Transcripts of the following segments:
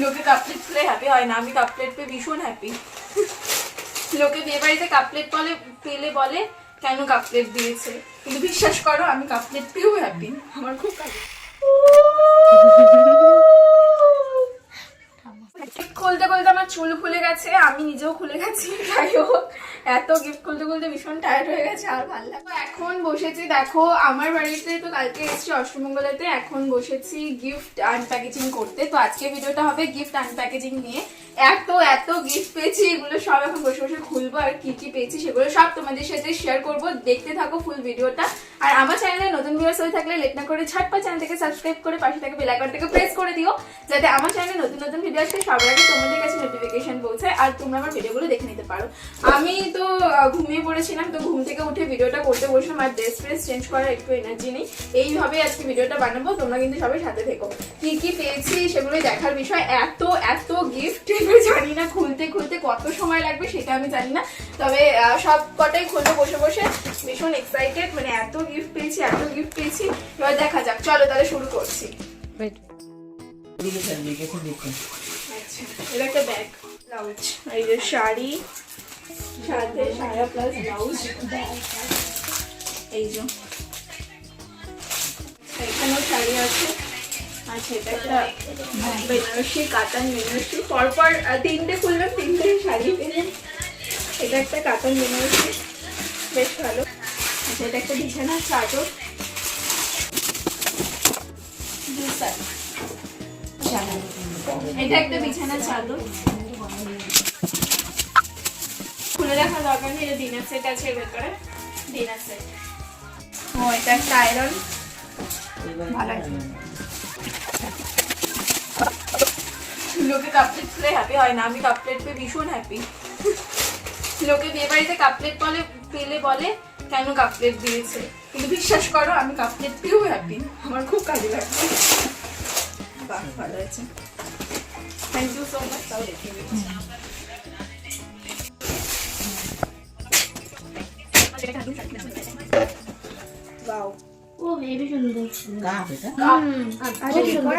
লোকে কাপলেট পেলে হ্যাপি হয় না, আমি কাপলেট পেয়ে ভীষণ হ্যাপি। লোকে বিয়ে বাড়িতে কাপলেট পেলে বলে কেন কাপলেট দিয়েছে, কিন্তু বিশ্বাস করো আমি কাপলেট পেয়েও হ্যাপি। আমার খুব খুলতে খুলতে আমার চুল খুলে গেছে, আমি নিজেও খুলে গেছি। যাই হোক, এত গিফট খুলতে খুলতে ভীষণ টায়ার্ড হয়ে গেছে, আর ভালো লাগে। এখন বসেছি, দেখো আমার বাড়িতে তো কালকে এসেছি অষ্টমঙ্গলাতে, এখন বসেছি গিফট আনপ্যাকেজিং করতে। তো আজকে ভিডিওটা হবে গিফট আনপ্যাকেজিং নিয়ে। এত এত গিফট পেয়েছি, এগুলো সব এখন বসে বসে খুলবো, আর কি কি পেয়েছি সেগুলো সব তোমাদের সাথে শেয়ার করবো। দেখতে থাকো ফুল ভিডিওটা। আর আমার চ্যানেলে নতুন ভিউয়ার্স হয়ে থাকলে লেট না করে ঝটপট চ্যানেলটাকে সাবস্ক্রাইব করে পাশে থাকা বেল আইকনটাকে প্রেস করে দিও, যাতে আমার চ্যানেলে নতুন নতুন ভিডিও আসলে সবার আগে তোমাদের কাছে নোটিফিকেশন পৌঁছায় আর তোমরা আমার ভিডিওগুলো দেখে নিতে পারো। আমি তো ঘুমিয়ে পড়েছিলাম, তো ঘুম থেকে উঠে ভিডিওটা করতে বসলাম, আর ড্রেস ফ্রেস চেঞ্জ করার একটু এনার্জি নেই। এইভাবে আজকে ভিডিওটা বানাবো, তোমরা কিন্তু সবাই সাথে থেকো। কি কি পেয়েছি সেগুলোই দেখার বিষয়। এত এত গিফট, এবার জানি না খুলতে খুলতে কত সময় লাগবে সেটা আমি জানি না, তবে সব কটাই খুলবো বসে বসে, ভীষণ এক্সাইটেড। মানে এত গিফট পেয়েছি, এত গিফট পেয়েছি, এবার দেখা যাক। চলো তাহলে শুরু করছি। আচ্ছা, এটা একটা ব্যাগ, ব্লাউজ, এই যে শাড়ি, সাথে সায়া প্লাস ব্লাউজ, এই যে এখানেও শাড়ি আছে। আচ্ছা, এটা একটা বেনারসি, কাতান বেনারসি, পরপর তিনটে খুললাম, তিনটে শাড়ি পেলেন। এটা একটা কাতান বেনারসি, বেশ ভালো। আচ্ছা, এটা একটা বিছানার চাদর, এটা একটা বিছানার চাদর, খুলে দেখা দরকার নেই, এটা ডিনার সেট আছে এর ভেতরে, ডিনার সেট। ও, এটা একটা আয়রন, ভালো আছে। লোকে কাপলেট পেলে হ্যাপি হয় না, আমি কাপলেট পেয়ে ভীষণ হ্যাপি। লোকে বিয়ে বাড়িতে কাপলেট পেলে বলে কেন কাপলেট দিয়েছে, কিন্তু বিশ্বাস করো আমি কাপলেট পেয়েও হ্যাপি। আমার খুব কাজে লাগছে। বাহ, ভালো আছে, থ্যাংক ইউ সো মাচ। তাও রেখে দিচ্ছি। ওয়াও, ও হেভি সুন্দর। কাপ এটা আরে সুন্দর।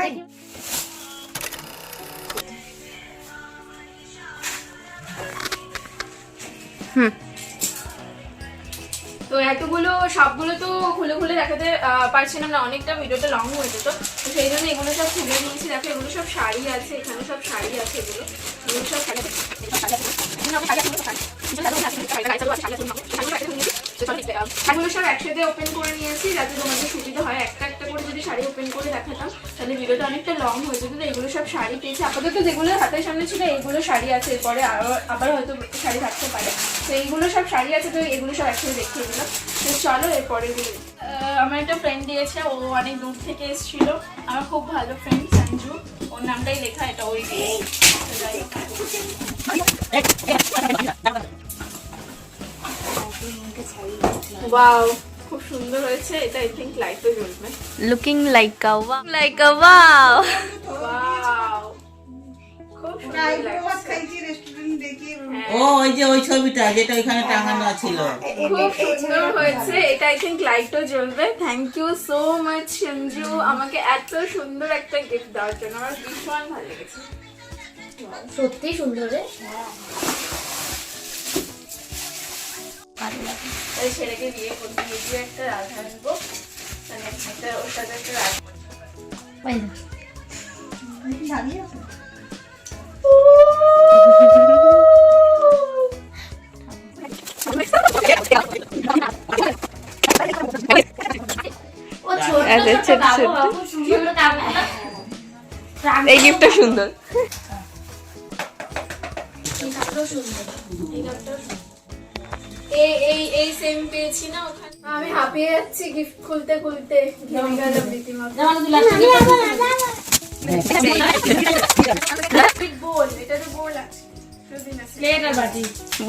তো এতগুলো সবগুলো তো খুলে খুলে দেখাতে পারছিলাম না, অনেকটা ভিডিওটা লং হয়ে যেত, তো সেই জন্য এগুলো সব খুলে নিয়েছি। দেখো এগুলো সব শাড়ি আছে, এখানে সব শাড়ি আছে, এগুলো সব শাড়ি আছে। শাড়িগুলো সব একসাথে ওপেন করে নিয়েছি, যাতে তোমাদের সুবিধা হয়। একটা একটা করে যদি শাড়ি ওপেন করে দেখাতাম তাহলে ভিডিওটা অনেকটা লং হয়ে যেত। তো এগুলো সব শাড়ি পেয়েছি আপাতত, যেগুলো হাতের সামনে ছিল এইগুলো শাড়ি আছে, এরপরে আবার হয়তো শাড়ি থাকতে পারে। তো এইগুলো সব শাড়ি আছে, তো এগুলো সব একসাথে দেখিয়ে দিলাম। তো চলো এরপরে আমার একটা ফ্রেন্ড দিয়েছে, ও অনেক দূর থেকে এসেছিল, আমার খুব ভালো ফ্রেন্ড সঞ্জু, ওর নামটাই লেখা, এটা ওই ওয়াও, খুব সুন্দর হয়েছে। এটা আই থিংক লাইটও জ্বলবে। লুকিং লাইক আ ওয়াও, লাইক আ ওয়াও। ওয়াও, খুব সুন্দর লাগছে। ও ওই যে ওই ছবিটা যেটা ওইখানে টাঙানো ছিল, খুব সুন্দর হয়েছে। এটা আই থিংক লাইটও জ্বলবে। Thank you so much Sanju, আমাকে এত সুন্দর একটা গিফট দেওয়ার জন্য। আমার ভীষণ ভালো লেগেছে, সত্যি সুন্দর রে। তাই ছেলেকে বিয়ে করতে গিয়ে একটা রাধা আনবো, মানে একটা ওর সাথে একটা রাধা। ও ছোট ছোট খুব সুন্দর কাপড়। এই গিফটটা সুন্দর। এই সেম পেয়েছি না ওখানে। আমি হাঁপিয়ে যাচ্ছি গিফট খুলতে খুলতে, ঘেমে গেলাম রীতিমতো। বোল, এটা তো বোল আছে,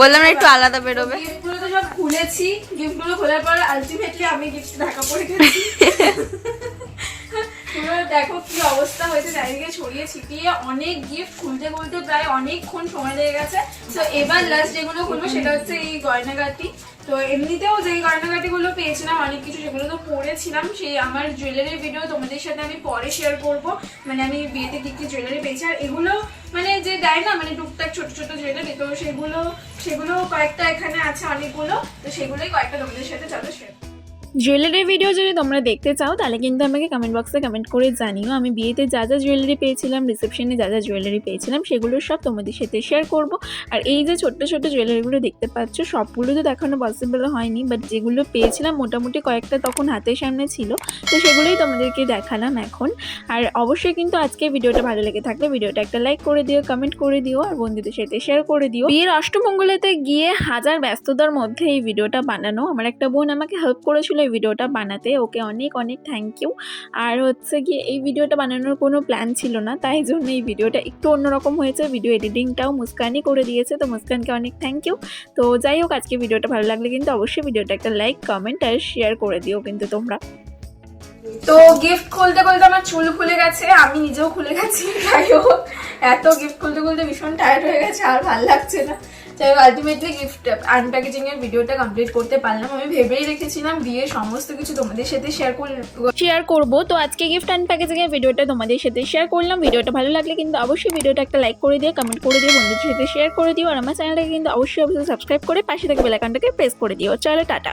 বললাম না একটু আলাদা বেরোবে। গিফটগুলো তো সব খুলেছি, গিফটগুলো খোলার পর আলটিমেটলি আমি গিফট ঢাকা পড়ে গেছি। ভিডিও দেখো কি অবস্থা হয়েছে, চারিদিকে ছড়িয়ে ছিটিয়ে অনেক গিফট খুলতে খুলতে প্রায় অনেকক্ষণ সময় লেগে গেছে। তো এবার লাস্ট যেগুলো খুলবো সেটা হচ্ছে এই গয়নাগাটি। তো এমনিতেও যেই গয়নাগাটিগুলো পেয়েছিলাম অনেক কিছু, সেগুলো তো পরেছিলাম। সেই আমার জুয়েলারির ভিডিও তোমাদের সাথে আমি পরে শেয়ার করব, মানে আমি বিয়েতে কি কি জুয়েলারি পেয়েছি। আর এগুলো মানে যে দেয় না মানে টুকটাক ছোট ছোট জুয়েলারি, তো সেগুলো কয়েকটা এখানে আছে অনেকগুলো, তো সেগুলোই কয়েকটা তোমাদের সাথে চলো শেয়ার। জুয়েলারি ভিডিও যদি তোমরা দেখতে চাও তাহলে কিন্তু আমাকে কমেন্ট বক্সে কমেন্ট করে জানিও। আমি বিয়েতে যা যা জুয়েলারি পেয়েছিলাম, রিসেপশনে যা যা জুয়েলারি পেয়েছিলাম সেগুলো সব তোমাদের সাথে শেয়ার করব। আর এই যে ছোট্ট ছোট্ট জুয়েলারিগুলো দেখতে পাচ্ছ সবগুলো তো দেখানো পসিবল হয়নি, বাট যেগুলো পেয়েছিলাম মোটামুটি কয়েকটা তখন হাতের সামনে ছিল, তো সেগুলোই তোমাদেরকে দেখালাম এখন। আর অবশ্যই কিন্তু আজকে ভিডিওটা ভালো লেগে থাকলে ভিডিওটা একটা লাইক করে দিও, কমেন্ট করে দিও, আর বন্ধুদের সাথে শেয়ার করে দিও। বিয়ের অষ্টমঙ্গলাতে গিয়ে হাজার ব্যস্ততার মধ্যে এই ভিডিওটা বানানো, আমার একটা বোন আমাকে হেল্প করেছিল এই ভিডিওটা বানাতে, ওকে অনেক অনেক থ্যাংক ইউ। আর হচ্ছে গিয়ে এই ভিডিওটা বানানোর কোনো প্ল্যান ছিল না, তাই জন্য এই ভিডিওটা একটু অন্যরকম হয়েছে। ভিডিও এডিটিংটাও মুস্কানই করে দিয়েছে, তো মুস্কানকে অনেক থ্যাংক ইউ। তো যাই হোক, আজকে ভিডিওটা ভালো লাগলে কিন্তু অবশ্যই ভিডিওটা একটা লাইক, কমেন্ট আর শেয়ার করে দিও কিন্তু তোমরা। তো গিফট খুলতে খুলতে আমার চুল খুলে গেছে, আমি নিজেও খুলে গেছি। যাই হোক, এত গিফট খুলতে খুলতে ভীষণ টায়ার্ড হয়ে গেছে, আর ভালো লাগছে না। যাই হোক, আলটিমেটলি গিফট আনপ্যাকেজিং এর ভিডিওটা কমপ্লিট করতে পারলাম। আমি ভেবেই রেখেছিলাম বিয়ের সমস্ত কিছু তোমাদের সাথে শেয়ার করব। তো আজকে গিফট আনপ্যাকেজিং এর ভিডিওটা তোমাদের সাথে শেয়ার করলাম। ভিডিওটা ভালো লাগলে কিন্তু অবশ্যই ভিডিওটা একটা লাইক করে দিও, কমেন্ট করে দিও, বন্ধুদের সাথে শেয়ার করে দিও। আর আমার চ্যানেলটাকে কিন্তু অবশ্যই সাবস্ক্রাইব করে পাশে থেকে বেল আইকনটাকে প্রেস করে দিও। চলো টাটা।